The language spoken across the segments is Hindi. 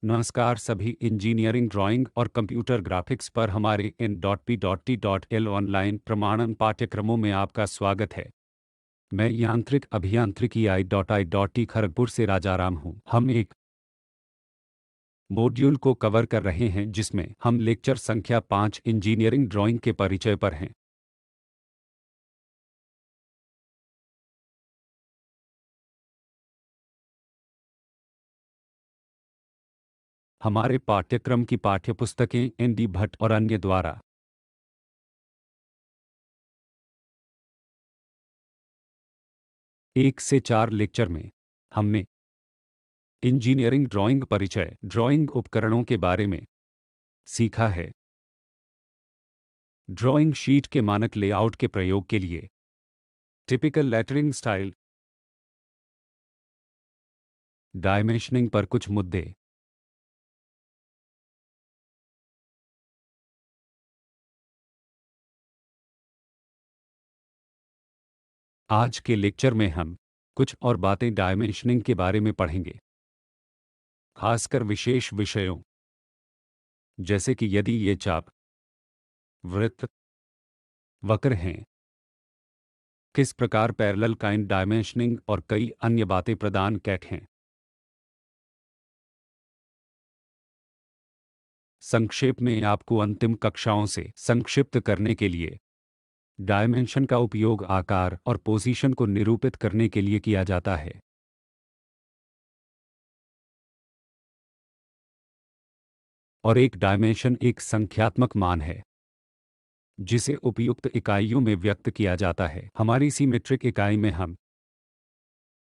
नमस्कार सभी इंजीनियरिंग ड्राइंग और कंप्यूटर ग्राफिक्स पर हमारे in.p.t.l ऑनलाइन प्रमाणन पाठ्यक्रमों में आपका स्वागत है। मैं यांत्रिक अभियांत्रिकी I.I.T खड़गपुर से राजाराम हूँ। हम एक मॉड्यूल को कवर कर रहे हैं जिसमें हम लेक्चर संख्या 5 इंजीनियरिंग ड्राइंग के परिचय पर हैं। हमारे पाठ्यक्रम की पाठ्यपुस्तकें ND भट्ट और अन्य द्वारा 1 से 4 लेक्चर में हमने इंजीनियरिंग ड्राइंग परिचय, ड्राइंग उपकरणों के बारे में सीखा है। ड्राइंग शीट के मानक लेआउट के प्रयोग के लिए टिपिकल लेटरिंग स्टाइल, डायमेंशनिंग पर कुछ मुद्दे। आज के लेक्चर में हम कुछ और बातें डायमेंशनिंग के बारे में पढ़ेंगे, खासकर विशेष विषयों जैसे कि यदि ये चाप, वृत्त, वक्र हैं, किस प्रकार पैरेलल काइंड डायमेंशनिंग और कई अन्य बातें प्रदान कैट हैं। संक्षेप में आपको अंतिम कक्षाओं से संक्षिप्त करने के लिए डायमेंशन का उपयोग आकार और पोजीशन को निरूपित करने के लिए किया जाता है। और एक डायमेंशन एक संख्यात्मक मान है जिसे उपयुक्त इकाइयों में व्यक्त किया जाता है। हमारी सीमेट्रिक इकाई में हम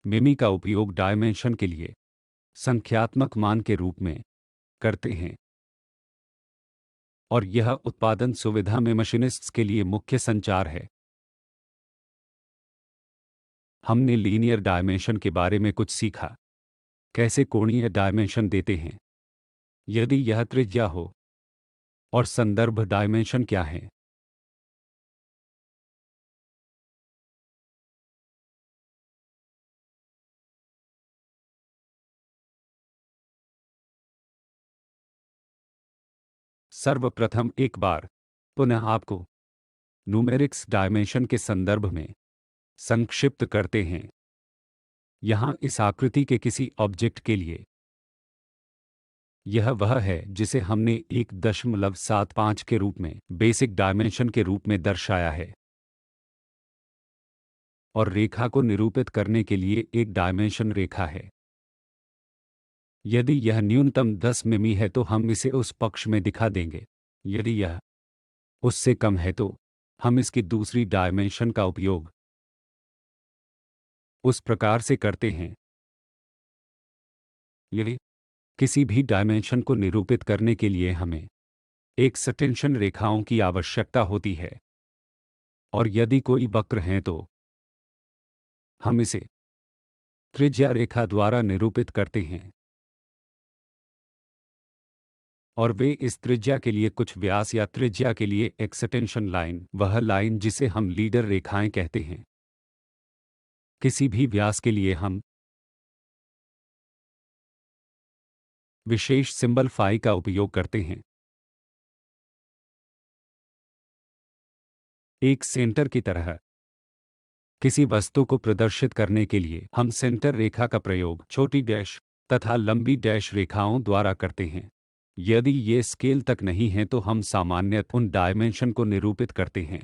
मिमी का उपयोग डायमेंशन के लिए संख्यात्मक मान के रूप में करते हैं और यह उत्पादन सुविधा में मशीनिस्ट्स के लिए मुख्य संचार है। हमने लीनियर डायमेंशन के बारे में कुछ सीखा, कैसे कोणीय डायमेंशन देते हैं, यदि यह त्रिज्या हो, और संदर्भ डायमेंशन क्या है। सर्वप्रथम एक बार पुनः आपको न्यूमेरिक्स डायमेंशन के संदर्भ में संक्षिप्त करते हैं। यहाँ इस आकृति के किसी ऑब्जेक्ट के लिए यह वह है जिसे हमने 1.75 के रूप में बेसिक डायमेंशन के रूप में दर्शाया है और रेखा को निरूपित करने के लिए एक डायमेंशन रेखा है। यदि यह न्यूनतम 10 मिमी है तो हम इसे उस पक्ष में दिखा देंगे। यदि यह उससे कम है तो हम इसकी दूसरी डायमेंशन का उपयोग उस प्रकार से करते हैं। यदि किसी भी डायमेंशन को निरूपित करने के लिए हमें एक्सटेंशन रेखाओं की आवश्यकता होती है और यदि कोई वक्र हैं तो हम इसे त्रिज्या रेखा द्वारा निरूपित करते हैं और वे इस त्रिज्या के लिए कुछ व्यास या त्रिज्या के लिए एक्सटेंशन लाइन, वह लाइन जिसे हम लीडर रेखाएं कहते हैं। किसी भी व्यास के लिए हम विशेष सिंबल फाई का उपयोग करते हैं। एक सेंटर की तरह किसी वस्तु को प्रदर्शित करने के लिए हम सेंटर रेखा का प्रयोग छोटी डैश तथा लंबी डैश रेखाओं द्वारा करते हैं। यदि ये स्केल तक नहीं हैं तो हम सामान्यतः उन डायमेंशन को निरूपित करते हैं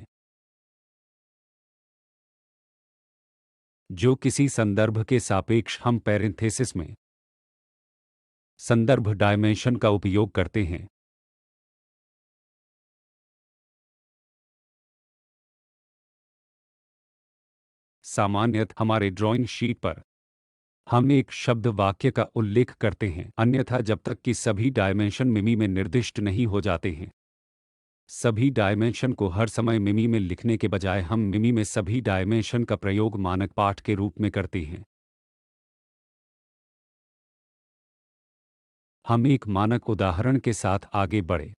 जो किसी संदर्भ के सापेक्ष हम पैरेंथेसिस में संदर्भ डायमेंशन का उपयोग करते हैं। सामान्यतः हमारे ड्राइंग शीट पर हम एक शब्द वाक्य का उल्लेख करते हैं, अन्यथा जब तक कि सभी डायमेंशन मिमी में निर्दिष्ट नहीं हो जाते हैं। सभी डायमेंशन को हर समय मिमी में लिखने के बजाय हम मिमी में सभी डायमेंशन का प्रयोग मानक पाठ के रूप में करते हैं। हम एक मानक उदाहरण के साथ आगे बढ़े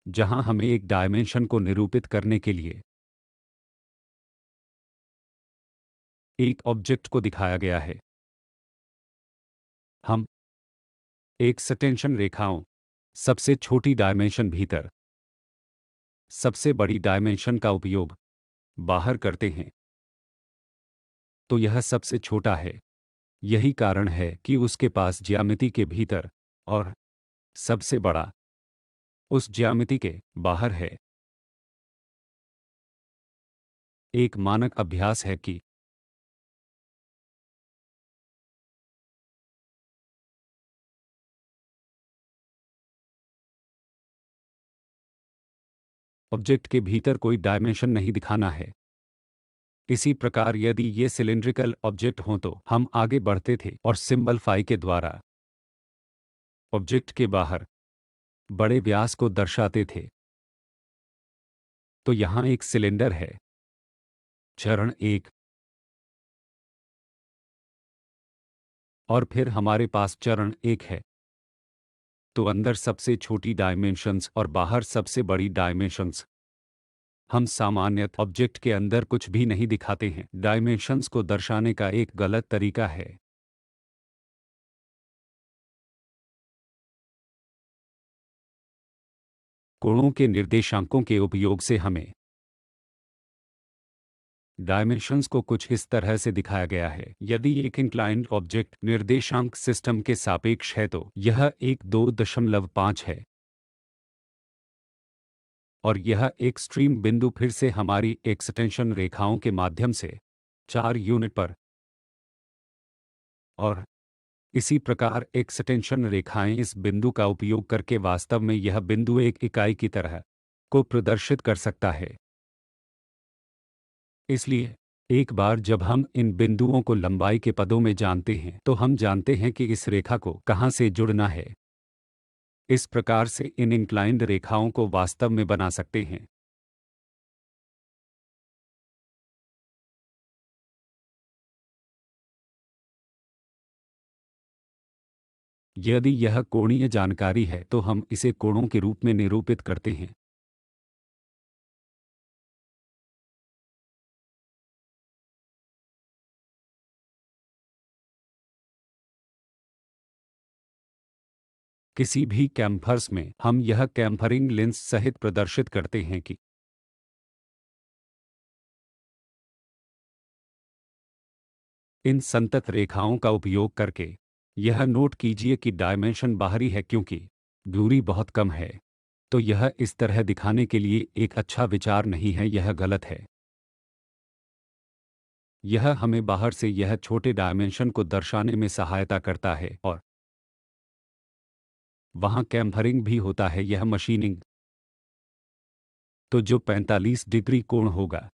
जहां हमें एक डायमेंशन को निरूपित करने के लिए एक ऑब्जेक्ट को दिखाया गया है। हम एक्सटेंशन रेखाओं सबसे छोटी डायमेंशन भीतर, सबसे बड़ी डायमेंशन का उपयोग बाहर करते हैं, तो यह सबसे छोटा है। यही कारण है कि उसके पास ज्यामिति के भीतर और सबसे बड़ा उस ज्यामिति के बाहर है। एक मानक अभ्यास है कि ऑब्जेक्ट के भीतर कोई डायमेंशन नहीं दिखाना है। इसी प्रकार यदि ये सिलिंड्रिकल ऑब्जेक्ट हों तो हम आगे बढ़ते थे और सिंबल फाई के द्वारा ऑब्जेक्ट के बाहर बड़े व्यास को दर्शाते थे। तो यहाँ एक सिलेंडर है। चरण 1 और फिर हमारे पास चरण 1 है। तो अंदर सबसे छोटी डायमेंशंस और बाहर सबसे बड़ी डायमेंशंस। हम सामान्यत ऑब्जेक्ट के अंदर कुछ भी नहीं दिखाते हैं। डायमेंशंस को दर्शाने का एक गलत तरीका है। कोणों के निर्देशांकों के उपयोग से हमें डायमेंशंस को कुछ इस तरह से दिखाया गया है। यदि एक इंक्लाइंड ऑब्जेक्ट निर्देशांक सिस्टम के सापेक्ष है तो यह एक 2.5 है और यह एक्सट्रीम बिंदु फिर से हमारी एक्सटेंशन रेखाओं के माध्यम से 4 यूनिट पर और इसी प्रकार एक्सटेंशन रेखाएं इस बिंदु का उपयोग करके वास्तव में यह बिंदु एक इकाई की तरह को प्रदर्शित कर सकता है। इसलिए एक बार जब हम इन बिंदुओं को लंबाई के पदों में जानते हैं तो हम जानते हैं कि इस रेखा को कहाँ से जुड़ना है। इस प्रकार से इन इंक्लाइंड रेखाओं को वास्तव में बना सकते हैं। यदि यह कोणीय जानकारी है तो हम इसे कोणों के रूप में निरूपित करते हैं। किसी भी कैम्फर्स में हम यह कैम्फरिंग लेंस सहित प्रदर्शित करते हैं कि इन संतत रेखाओं का उपयोग करके यह नोट कीजिए कि डायमेंशन बाहरी है क्योंकि दूरी बहुत कम है। तो यह इस तरह दिखाने के लिए एक अच्छा विचार नहीं है, यह गलत है। यह हमें बाहर से यह छोटे डायमेंशन को दर्शाने में सहायता करता है और वहाँ कैम्फरिंग भी होता है, यह मशीनिंग। तो जो 45 डिग्री कोण होगा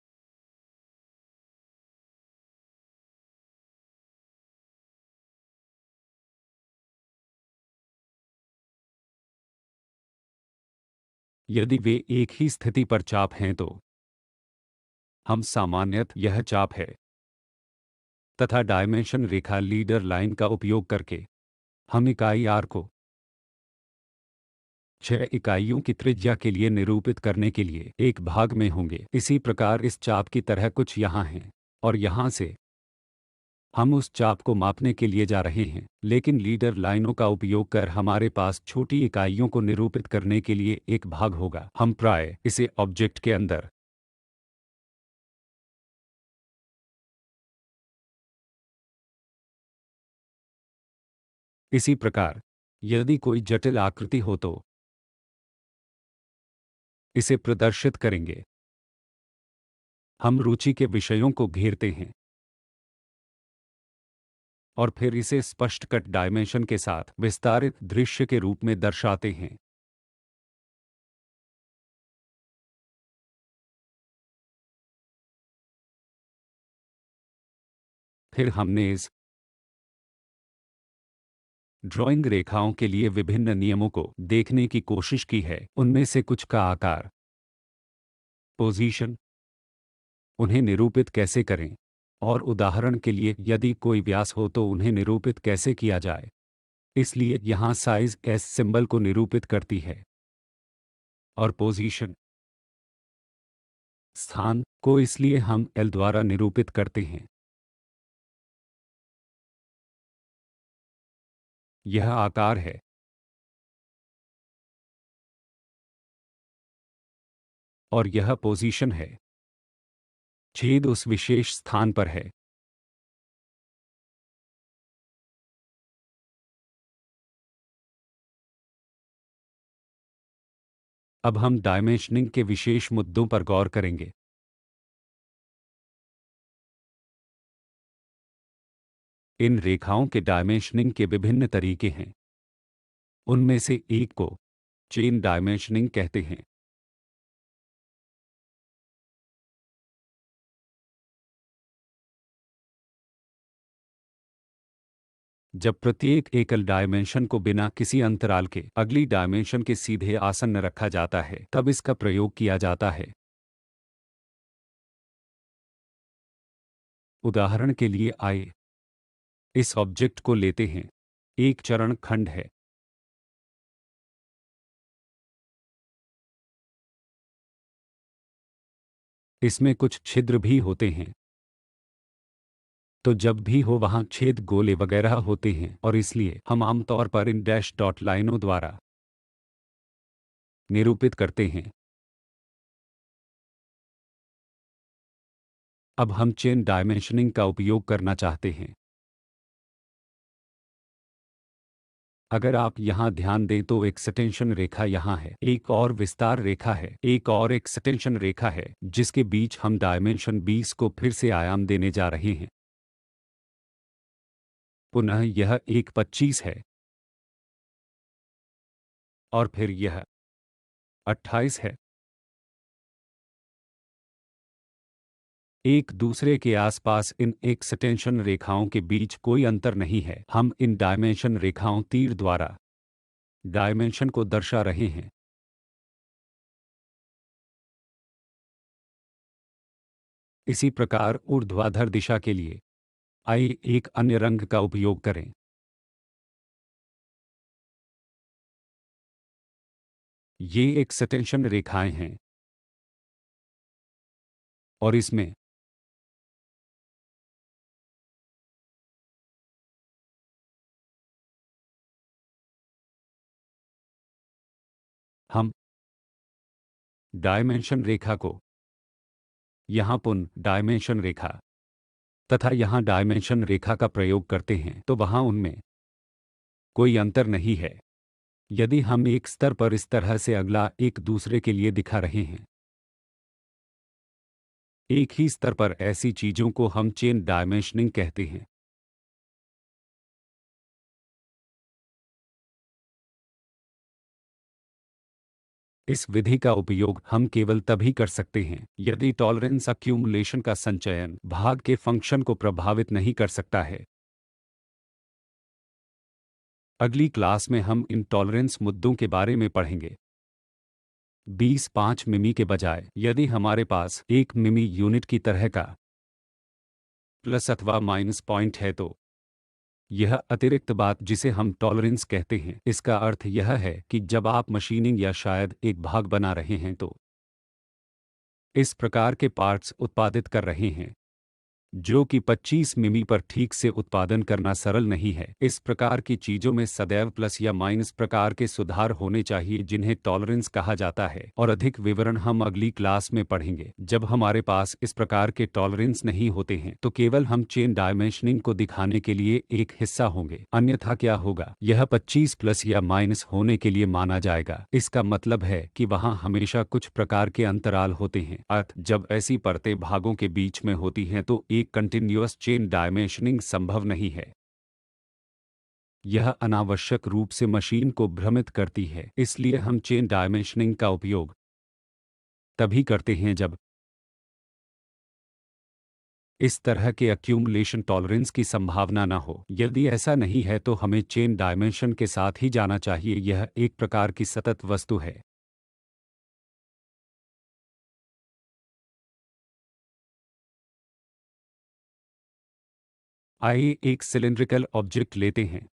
यदि वे एक ही स्थिति पर चाप हैं तो हम सामान्यत यह चाप है तथा डायमेंशन रेखा लीडर लाइन का उपयोग करके हम इकाई आर को 6 इकाइयों की त्रिज्या के लिए निरूपित करने के लिए एक भाग में होंगे। इसी प्रकार इस चाप की तरह कुछ यहाँ हैं और यहाँ से हम उस चाप को मापने के लिए जा रहे हैं, लेकिन लीडर लाइनों का उपयोग कर हमारे पास छोटी इकाइयों को निरूपित करने के लिए एक भाग होगा। हम प्राय इसे ऑब्जेक्ट के अंदर इसी प्रकार यदि कोई जटिल आकृति हो तो इसे प्रदर्शित करेंगे। हम रुचि के विषयों को घेरते हैं और फिर इसे स्पष्ट कट डायमेंशन के साथ विस्तारित दृश्य के रूप में दर्शाते हैं। फिर हमने इस ड्राइंग रेखाओं के लिए विभिन्न नियमों को देखने की कोशिश की है। उनमें से कुछ का आकार, पोजीशन, उन्हें निरूपित कैसे करें और उदाहरण के लिए यदि कोई व्यास हो तो उन्हें निरूपित कैसे किया जाए। इसलिए यहाँ साइज एस सिंबल को निरूपित करती है और पोजीशन स्थान को इसलिए हम एल द्वारा निरूपित करते हैं। यह आकार है और यह पोजीशन है। छेद उस विशेष स्थान पर है। अब हम डायमेंशनिंग के विशेष मुद्दों पर गौर करेंगे। इन रेखाओं के डायमेंशनिंग के विभिन्न तरीके हैं। उनमें से एक को चेन डायमेंशनिंग कहते हैं। जब प्रत्येक एकल डायमेंशन को बिना किसी अंतराल के अगली डायमेंशन के सीधे आसन्न रखा जाता है, तब इसका प्रयोग किया जाता है। उदाहरण के लिए आइए इस ऑब्जेक्ट को लेते हैं। एक चरण खंड है। इसमें कुछ छिद्र भी होते हैं। तो जब भी हो वहां छेद, गोले वगैरह होते हैं और इसलिए हम आमतौर पर इन डैश डॉट लाइनों द्वारा निरूपित करते हैं। अब हम चेन डायमेंशनिंग का उपयोग करना चाहते हैं। अगर आप यहां ध्यान दें तो एक्सटेंशन रेखा यहां है, एक और विस्तार रेखा है, एक और एक्सटेंशन रेखा है, जिसके बीच हम डायमेंशन 20 को फिर से आयाम देने जा रहे हैं। पुनः यह एक 25 है और फिर यह 28 है। एक दूसरे के आसपास इन एक्सटेंशन रेखाओं के बीच कोई अंतर नहीं है। हम इन डायमेंशन रेखाओं तीर द्वारा डायमेंशन को दर्शा रहे हैं। इसी प्रकार ऊर्ध्वाधर दिशा के लिए आइए एक अन्य रंग का उपयोग करें। ये एक्सटेंशन रेखाएं हैं और इसमें हम डायमेंशन रेखा को यहाँ पुन डायमेंशन रेखा तथा यहाँ डायमेंशन रेखा का प्रयोग करते हैं, तो वहाँ उनमें कोई अंतर नहीं है। यदि हम एक स्तर पर इस तरह से अगला एक दूसरे के लिए दिखा रहे हैं, एक ही स्तर पर ऐसी चीजों को हम चेन डायमेंशनिंग कहते हैं। इस विधि का उपयोग हम केवल तभी कर सकते हैं यदि टॉलरेंस अक्यूमुलेशन का संचयन भाग के फंक्शन को प्रभावित नहीं कर सकता है। अगली क्लास में हम इन टॉलरेंस मुद्दों के बारे में पढ़ेंगे। 5 मिमी के बजाय यदि हमारे पास 1 मिमी यूनिट की तरह का प्लस अथवा माइनस पॉइंट है, तो यह अतिरिक्त बात जिसे हम टॉलरेंस कहते हैं, इसका अर्थ यह है कि जब आप मशीनिंग या शायद एक भाग बना रहे हैं तो इस प्रकार के पार्ट्स उत्पादित कर रहे हैं जो कि 25 मिमी पर ठीक से उत्पादन करना सरल नहीं है। इस प्रकार की चीजों में सदैव प्लस या माइनस प्रकार के सुधार होने चाहिए जिन्हें टॉलरेंस कहा जाता है, और अधिक विवरण हम अगली क्लास में पढ़ेंगे। जब हमारे पास इस प्रकार के टॉलरेंस नहीं होते हैं तो केवल हम चेन डायमेंशनिंग को दिखाने के लिए एक हिस्सा होंगे, अन्यथा क्या होगा, यह 25 प्लस या माइनस होने के लिए माना जाएगा। इसका मतलब है कि वहां हमेशा कुछ प्रकार के अंतराल होते हैं, अतः जब ऐसी परतें भागों के बीच में होती हैं तो एक कंटिन्यूअस चेन डायमेंशनिंग संभव नहीं है। यह अनावश्यक रूप से मशीन को भ्रमित करती है, इसलिए हम चेन डायमेंशनिंग का उपयोग तभी करते हैं जब इस तरह के अक्यूमुलेशन टॉलरेंस की संभावना न हो। यदि ऐसा नहीं है तो हमें चेन डायमेंशन के साथ ही जाना चाहिए। यह एक प्रकार की सतत वस्तु है। आइए एक सिलिंड्रिकल ऑब्जेक्ट लेते हैं।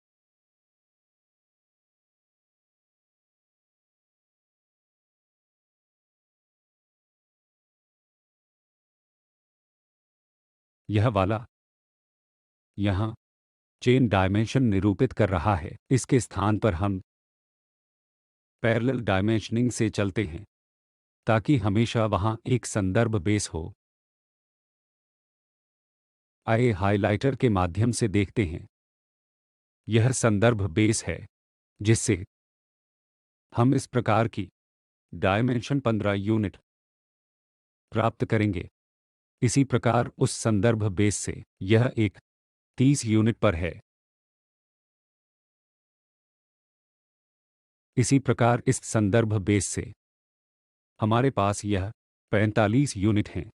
यह वाला यहाँ चेन डायमेंशन निरूपित कर रहा है। इसके स्थान पर हम पैरेलल डायमेंशनिंग से चलते हैं। ताकि हमेशा वहां एक संदर्भ बेस हो। आइए हाइलाइटर के माध्यम से देखते हैं। यह संदर्भ बेस है जिससे हम इस प्रकार की डायमेंशन 15 यूनिट प्राप्त करेंगे। इसी प्रकार उस संदर्भ बेस से यह एक 30 यूनिट पर है। इसी प्रकार इस संदर्भ बेस से हमारे पास यह 45 यूनिट हैं।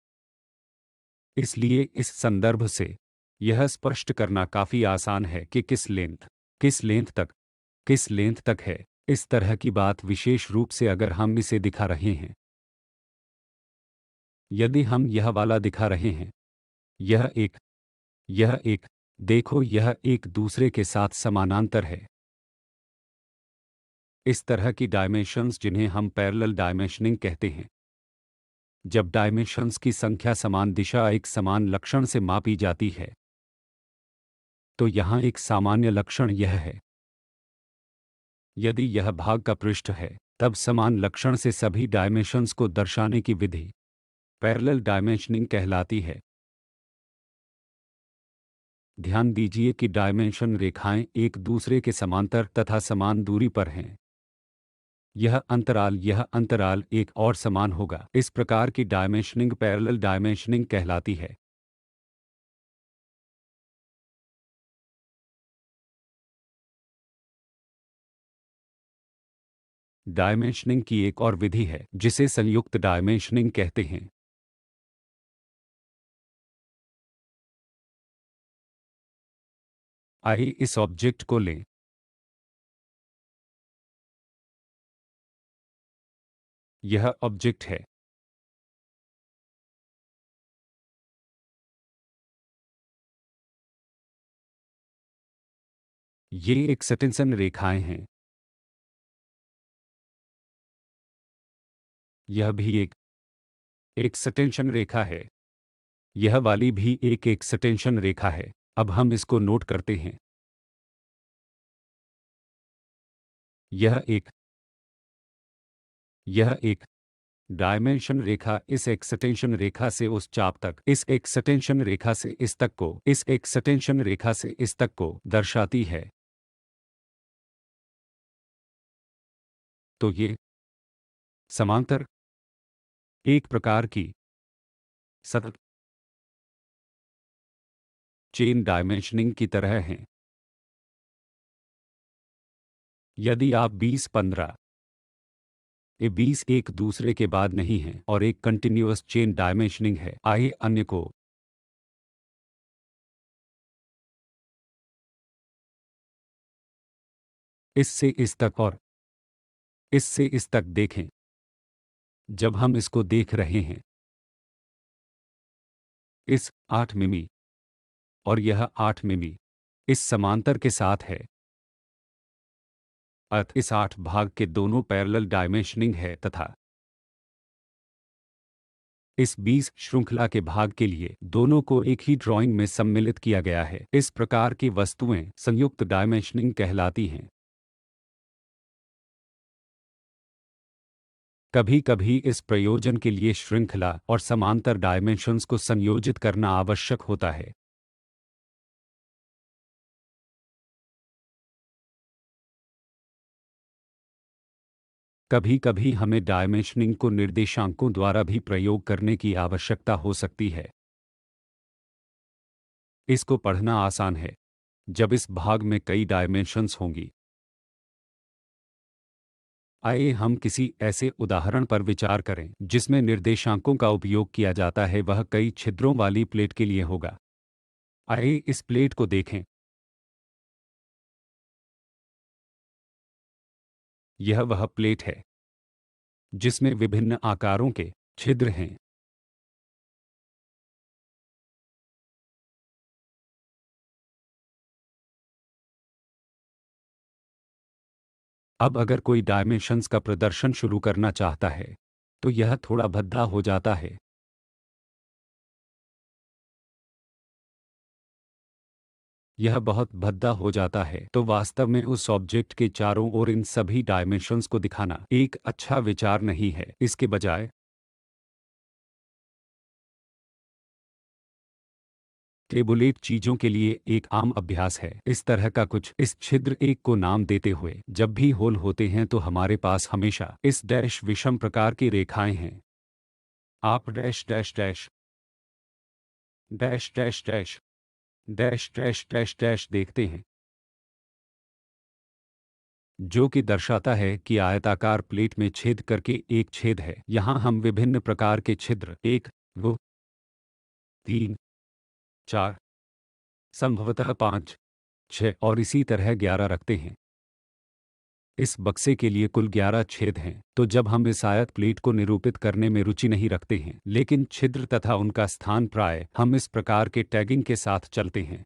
इसलिए इस संदर्भ से यह स्पष्ट करना काफी आसान है कि किस लेंथ तक है। इस तरह की बात विशेष रूप से अगर हम इसे दिखा रहे हैं, यदि हम यह वाला दिखा रहे हैं, यह एक देखो यह एक दूसरे के साथ समानांतर है। इस तरह की डायमेंशंस जिन्हें हम पैरेलल डायमेंशनिंग कहते हैं। जब डायमेंशंस की संख्या समान दिशा एक समान लक्षण से मापी जाती है, तो यहाँ एक सामान्य लक्षण यह है। यदि यह भाग का पृष्ठ है, तब समान लक्षण से सभी डायमेंशंस को दर्शाने की विधि पैरेलल डायमेंशनिंग कहलाती है। ध्यान दीजिए कि डायमेंशन रेखाएं एक दूसरे के समांतर तथा समान दूरी पर हैं। यह अंतराल एक और समान होगा। इस प्रकार की डायमेंशनिंग पैरेलल डायमेंशनिंग कहलाती है। डायमेंशनिंग की एक और विधि है जिसे संयुक्त डायमेंशनिंग कहते हैं। आइए इस ऑब्जेक्ट को लें। यह ऑब्जेक्ट है। ये एक्सटेंशन रेखाएं हैं। यह भी एक एक्सटेंशन रेखा है। यह वाली भी एक एक्सटेंशन रेखा है। अब हम इसको नोट करते हैं। यह एक डायमेंशन रेखा इस एक्सटेंशन रेखा से उस चाप तक, इस एक्सटेंशन रेखा से इस तक को, इस एक्सटेंशन रेखा से इस तक को दर्शाती है। तो ये समांतर एक प्रकार की सतत चेन डायमेंशनिंग की तरह हैं। यदि आप 20-15 ये 20 एक दूसरे के बाद नहीं हैं और एक कंटिन्यूअस चेन डायमेंशनिंग है। आइए अन्य को इससे इस तक और इससे इस तक देखें। जब हम इसको देख रहे हैं, इस 8 मिमी और यह 8 मिमी इस समांतर के साथ है। इस 8 भाग के दोनों पैरेलल डायमेंशनिंग है तथा इस 20 श्रृंखला के भाग के लिए दोनों को एक ही ड्राइंग में सम्मिलित किया गया है। इस प्रकार की वस्तुएं संयुक्त डायमेंशनिंग कहलाती हैं। कभी कभी इस प्रयोजन के लिए श्रृंखला और समांतर डायमेंशंस को संयोजित करना आवश्यक होता है। कभी कभी हमें डायमेंशनिंग को निर्देशांकों द्वारा भी प्रयोग करने की आवश्यकता हो सकती है। इसको पढ़ना आसान है जब इस भाग में कई डायमेंशंस होंगी। आइए हम किसी ऐसे उदाहरण पर विचार करें जिसमें निर्देशांकों का उपयोग किया जाता है। वह कई छिद्रों वाली प्लेट के लिए होगा। आइए इस प्लेट को देखें। यह वह प्लेट है जिसमें विभिन्न आकारों के छिद्र हैं। अब अगर कोई डायमेंशंस का प्रदर्शन शुरू करना चाहता है तो यह थोड़ा भद्दा हो जाता है। यह बहुत भद्दा हो जाता है तो वास्तव में उस ऑब्जेक्ट के चारों ओर इन सभी डायमेंशंस को दिखाना एक अच्छा विचार नहीं है। इसके बजाय टेबुलेट चीजों के लिए एक आम अभ्यास है। इस तरह का कुछ। इस छिद्र एक को नाम देते हुए जब भी होल होते हैं तो हमारे पास हमेशा इस डैश विषम प्रकार की रेखाएं हैं। आप dash dash dash dash dash dash dash dash dash dash देखते हैं, जो कि दर्शाता है कि आयताकार प्लेट में छेद करके एक छेद है। यहाँ हम विभिन्न प्रकार के छिद्र 1, 2, 3, 4, संभवतः 5, 6 और इसी तरह 11 रखते हैं। इस बक्से के लिए कुल 11 छेद हैं। तो जब हम इस आयत प्लेट को निरूपित करने में रुचि नहीं रखते हैं, लेकिन छिद्र तथा उनका स्थान प्राय हम इस प्रकार के टैगिंग के साथ चलते हैं।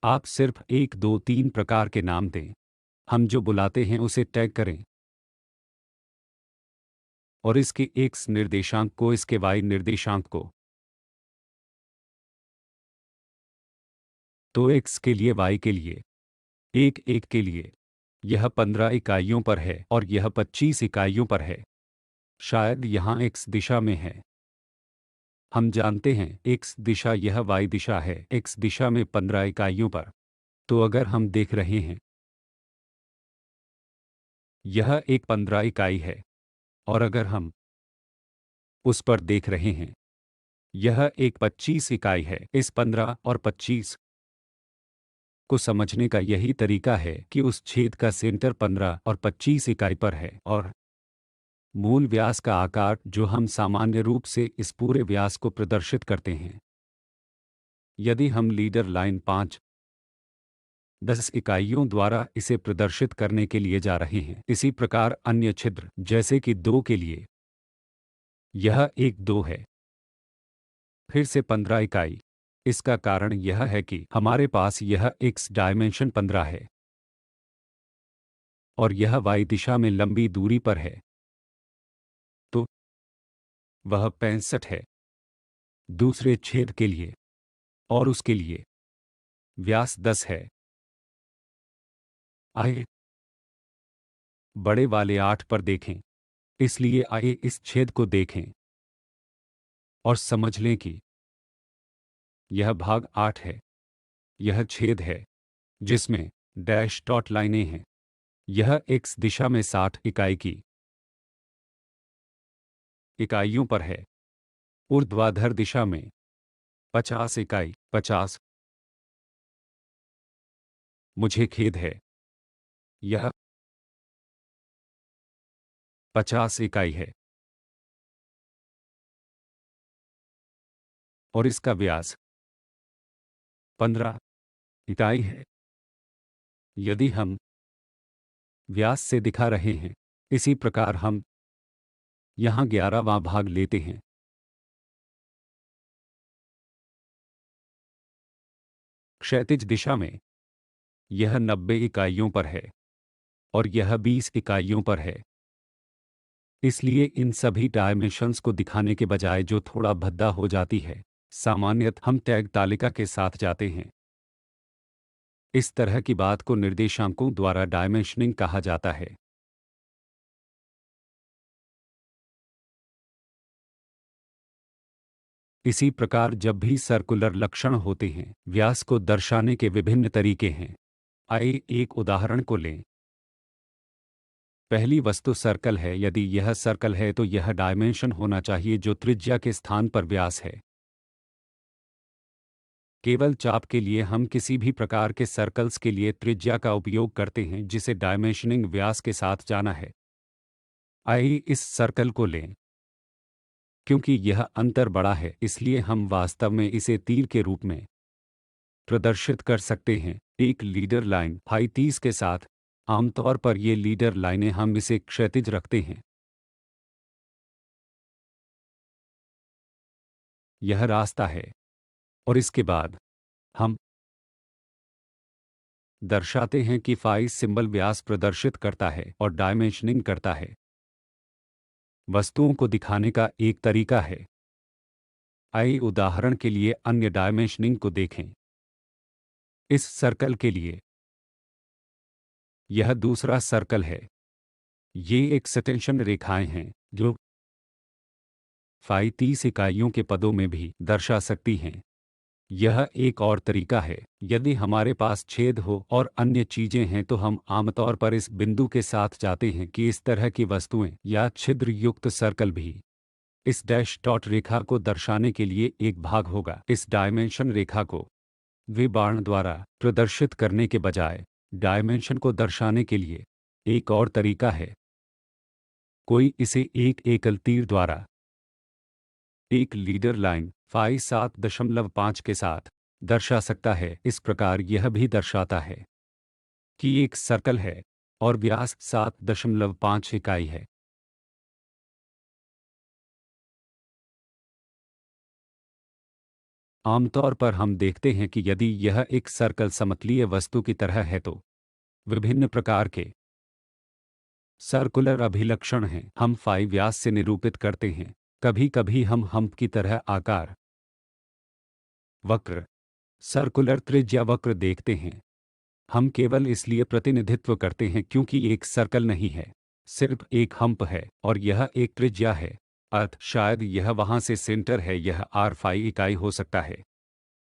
आप सिर्फ 1, 2, 3 प्रकार के नाम दें। हम जो बुलाते हैं उसे टैग करें और इसके एक्स निर्देशांक को इसके वाई निर्देशांक को। तो एक्स के लिए, वाई के लिए, 1 के लिए यह 15 इकाइयों पर है और यह 25 इकाइयों पर है। शायद यहाँ एक्स दिशा में है। हम जानते हैं एक्स दिशा, यह वाई दिशा है, एक्स दिशा में 15 इकाइयों पर। तो अगर हम देख रहे हैं यह एक 15 इकाई है और अगर हम उस पर देख रहे हैं यह एक 25 इकाई है। इस 15 और 25 को समझने का यही तरीका है कि उस छेद का सेंटर 15 और 25 इकाई पर है और मूल व्यास का आकार जो हम सामान्य रूप से इस पूरे व्यास को प्रदर्शित करते हैं। यदि हम लीडर लाइन 5, 10 इकाइयों द्वारा इसे प्रदर्शित करने के लिए जा रहे हैं। इसी प्रकार अन्य छिद्र जैसे कि 2 के लिए यह एक 2 है, फिर से 15 इकाई। इसका कारण यह है कि हमारे पास यह एक्स डायमेंशन 15 है और यह वाई दिशा में लंबी दूरी पर है, तो वह 65 है। दूसरे छेद के लिए और उसके लिए व्यास 10 है। आइए बड़े वाले 8 पर देखें। इसलिए आइए इस छेद को देखें और समझ लें कि यह भाग 8 है। यह छेद है जिसमें डैश डॉट लाइनें हैं। यह एक्स दिशा में 60 इकाई की इकाइयों पर है, ऊर्ध्वाधर दिशा में 50 इकाई। 50, मुझे खेद है, यह 50 इकाई है और इसका व्यास 15 इकाई है। यदि हम व्यास से दिखा रहे हैं, इसी प्रकार हम यहाँ 11वां भाग लेते हैं। क्षैतिज दिशा में यह 90 इकाइयों पर है और यह 20 इकाइयों पर है। इसलिए इन सभी डायमेंशंस को दिखाने के बजाय जो थोड़ा भद्दा हो जाती है, सामान्यतः हम टैग तालिका के साथ जाते हैं। इस तरह की बात को निर्देशांकों द्वारा डायमेंशनिंग कहा जाता है। इसी प्रकार जब भी सर्कुलर लक्षण होते हैं, व्यास को दर्शाने के विभिन्न तरीके हैं। आइए एक उदाहरण को लें। पहली वस्तु सर्कल है। यदि यह सर्कल है तो यह डायमेंशन होना चाहिए जो त्रिज्या के स्थान पर व्यास है। केवल चाप के लिए हम किसी भी प्रकार के सर्कल्स के लिए त्रिज्या का उपयोग करते हैं जिसे डायमेंशनिंग व्यास के साथ जाना है। आइए इस सर्कल को लें। क्योंकि यह अंतर बड़ा है, इसलिए हम वास्तव में इसे तीर के रूप में प्रदर्शित कर सकते हैं। एक लीडर लाइन फाई 30 के साथ। आमतौर पर ये लीडर लाइनें हम इसे क्षैतिज रखते हैं। यह रास्ता है और इसके बाद हम दर्शाते हैं कि फाई सिंबल व्यास प्रदर्शित करता है और डायमेंशनिंग करता है। वस्तुओं को दिखाने का एक तरीका है। आइए उदाहरण के लिए अन्य डायमेंशनिंग को देखें। इस सर्कल के लिए यह दूसरा सर्कल है। ये एक्सटेंशन रेखाएं हैं जो फाई 30 इकाइयों के पदों में भी दर्शा सकती हैं। यह एक और तरीका है। यदि हमारे पास छेद हो और अन्य चीजें हैं तो हम आमतौर पर इस बिंदु के साथ जाते हैं कि इस तरह की वस्तुएं या छिद्र युक्त सर्कल भी इस डैश डॉट रेखा को दर्शाने के लिए एक भाग होगा। इस डायमेंशन रेखा को वे बाण द्वारा प्रदर्शित करने के बजाय डायमेंशन को दर्शाने के लिए एक और तरीका है। कोई इसे एक एकल तीर द्वारा एक लीडर लाइन फाई 7.5 के साथ दर्शा सकता है। इस प्रकार यह भी दर्शाता है कि एक सर्कल है और व्यास 7.5 इकाई है। आमतौर पर हम देखते हैं कि यदि यह एक सर्कल समतलीय वस्तु की तरह है तो विभिन्न प्रकार के सर्कुलर अभिलक्षण हैं। हम फाई व्यास से निरूपित करते हैं। कभी कभी हम हम्प की तरह आकार वक्र सर्कुलर त्रिज्या वक्र देखते हैं। हम केवल इसलिए प्रतिनिधित्व करते हैं क्योंकि एक सर्कल नहीं है, सिर्फ एक हम्प है और यह एक त्रिज्या है। अर्थ शायद यह वहां से सेंटर है, यह आर फाई इकाई हो सकता है।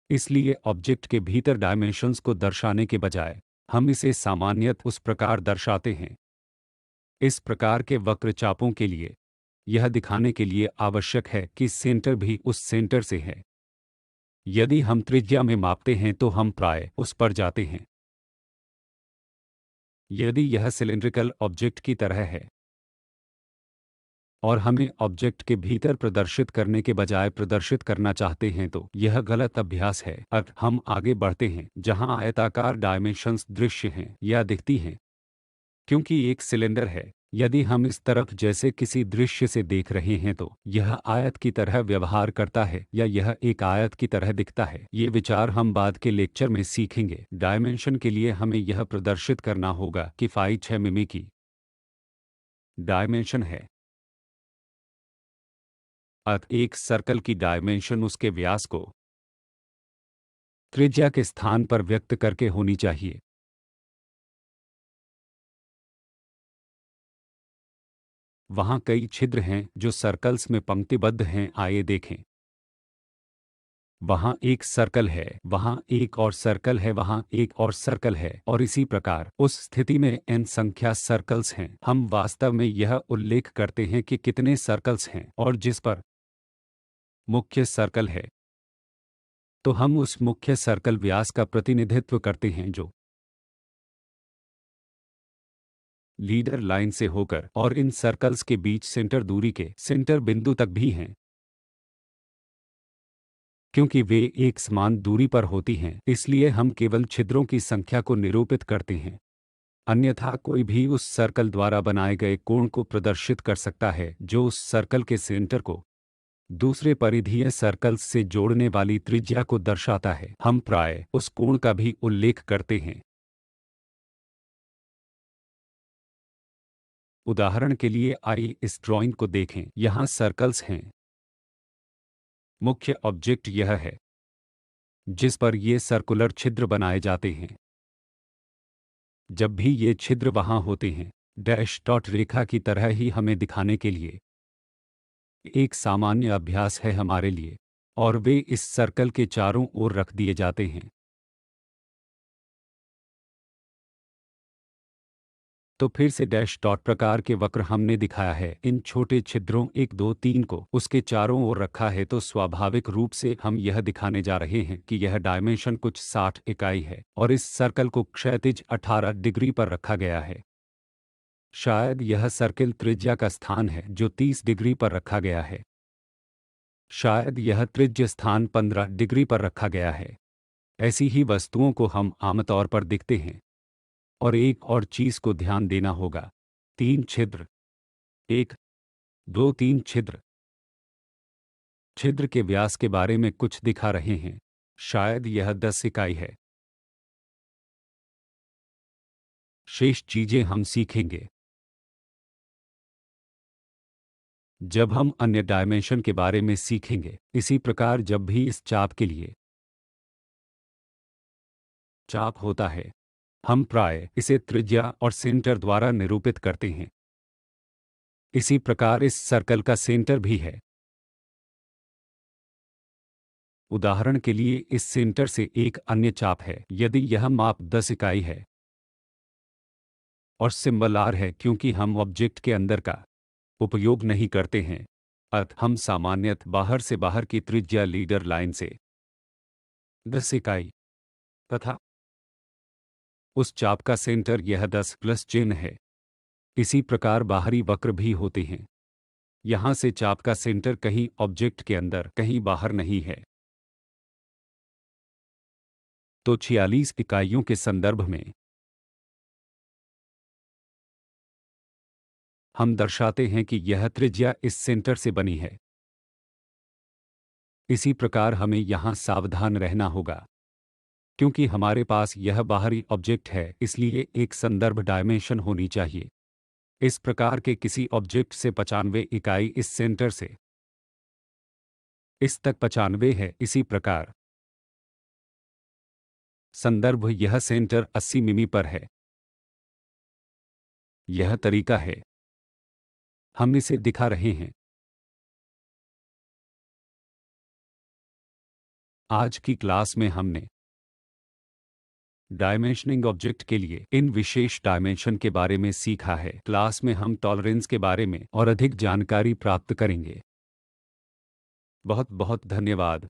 इसलिए ऑब्जेक्ट के भीतर डायमेंशंस को दर्शाने के बजाय हम इसे सामान्यतः उस प्रकार दर्शाते हैं। इस प्रकार के वक्र चापों के लिए यह दिखाने के लिए आवश्यक है कि सेंटर भी उस सेंटर से है। यदि हम त्रिज्या में मापते हैं तो हम प्राय उस पर जाते हैं। यदि यह सिलिंड्रिकल ऑब्जेक्ट की तरह है और हमें ऑब्जेक्ट के भीतर प्रदर्शित करने के बजाय प्रदर्शित करना चाहते हैं तो यह गलत अभ्यास है। अब हम आगे बढ़ते हैं जहां आयताकार डायमेंशंस दृश्य हैं या दिखती हैं। क्योंकि एक सिलेंडर है, यदि हम इस तरफ जैसे किसी दृश्य से देख रहे हैं तो यह आयत की तरह व्यवहार करता है या यह एक आयत की तरह दिखता है। ये विचार हम बाद के लेक्चर में सीखेंगे। डायमेंशन के लिए हमें यह प्रदर्शित करना होगा कि फाई 6 मिमी की डायमेंशन है। एक सर्कल की डायमेंशन उसके व्यास को त्रिज्या के स्थान पर व्यक्त करके होनी चाहिए। वहां कई छिद्र हैं जो सर्कल्स में पंक्तिबद्ध हैं। आइए देखें। वहां एक सर्कल है, वहां एक और सर्कल है, वहां एक और सर्कल है और इसी प्रकार उस स्थिति में n संख्या सर्कल्स हैं। हम वास्तव में यह उल्लेख करते हैं कि कितने सर्कल्स हैं और जिस पर मुख्य सर्कल है तो हम उस मुख्य सर्कल व्यास का प्रतिनिधित्व करते हैं जो लीडर लाइन से होकर और इन सर्कल्स के बीच सेंटर दूरी के सेंटर बिंदु तक भी हैं। क्योंकि वे एक समान दूरी पर होती हैं, इसलिए हम केवल छिद्रों की संख्या को निरूपित करते हैं। अन्यथा कोई भी उस सर्कल द्वारा बनाए गए कोण को प्रदर्शित कर सकता है जो उस सर्कल के सेंटर को दूसरे परिधीय सर्कल्स से जोड़ने वाली त्रिज्या को दर्शाता है। हम प्राय उस कोण का भी उल्लेख करते हैं। उदाहरण के लिए आइए इस ड्राइंग को देखें। यहाँ सर्कल्स हैं। मुख्य ऑब्जेक्ट यह है जिस पर ये सर्कुलर छिद्र बनाए जाते हैं। जब भी ये छिद्र वहां होते हैं, डैश डॉट रेखा की तरह ही हमें दिखाने के लिए एक सामान्य अभ्यास है हमारे लिए, और वे इस सर्कल के चारों ओर रख दिए जाते हैं। तो फिर से डैश डॉट प्रकार के वक्र हमने दिखाया है। इन छोटे छिद्रों 1 2 3 को उसके चारों ओर रखा है तो स्वाभाविक रूप से हम यह दिखाने जा रहे हैं कि यह डायमेंशन कुछ 60 इकाई है और इस सर्कल को क्षैतिज 18 डिग्री पर रखा गया है। शायद यह सर्किल त्रिज्या का स्थान है जो 30 डिग्री पर रखा गया है। शायद यह त्रिज्य स्थान 15 डिग्री पर रखा गया है। ऐसी ही वस्तुओं को हम आमतौर पर दिखते हैं। और एक और चीज को ध्यान देना होगा। 3 छिद्र, 1 2 3 छिद्र छिद्र के व्यास के बारे में कुछ दिखा रहे हैं। शायद यह 10 इकाई है। शेष चीजें हम सीखेंगे जब हम अन्य डायमेंशन के बारे में सीखेंगे। इसी प्रकार जब भी इस चाप के लिए चाप होता है, हम प्राय इसे त्रिज्या और सेंटर द्वारा निरूपित करते हैं। इसी प्रकार इस सर्कल का सेंटर भी है। उदाहरण के लिए इस सेंटर से एक अन्य चाप है यदि यह माप 10 इकाई है और सिंबल आर है क्योंकि हम ऑब्जेक्ट के अंदर का उपयोग नहीं करते हैं। हम सामान्यतः बाहर से बाहर की त्रिज्या लीडर लाइन से 10 इकाई तथा उस चाप का सेंटर यह 10 प्लस चिन्ह है। इसी प्रकार बाहरी वक्र भी होते हैं। यहां से चाप का सेंटर कहीं ऑब्जेक्ट के अंदर कहीं बाहर नहीं है। तो 46 इकाइयों के संदर्भ में हम दर्शाते हैं कि यह त्रिज्या इस सेंटर से बनी है। इसी प्रकार हमें यहां सावधान रहना होगा क्योंकि हमारे पास यह बाहरी ऑब्जेक्ट है, इसलिए एक संदर्भ डायमेंशन होनी चाहिए। इस प्रकार के किसी ऑब्जेक्ट से 95 इकाई इस सेंटर से इस तक 95 है। इसी प्रकार संदर्भ यह सेंटर 80 मिमी पर है। यह तरीका है, हम इसे दिखा रहे हैं। आज की क्लास में हमने डायमेंशनिंग ऑब्जेक्ट के लिए इन विशेष डायमेंशन के बारे में सीखा है। क्लास में हम टॉलरेंस के बारे में और अधिक जानकारी प्राप्त करेंगे। बहुत बहुत धन्यवाद।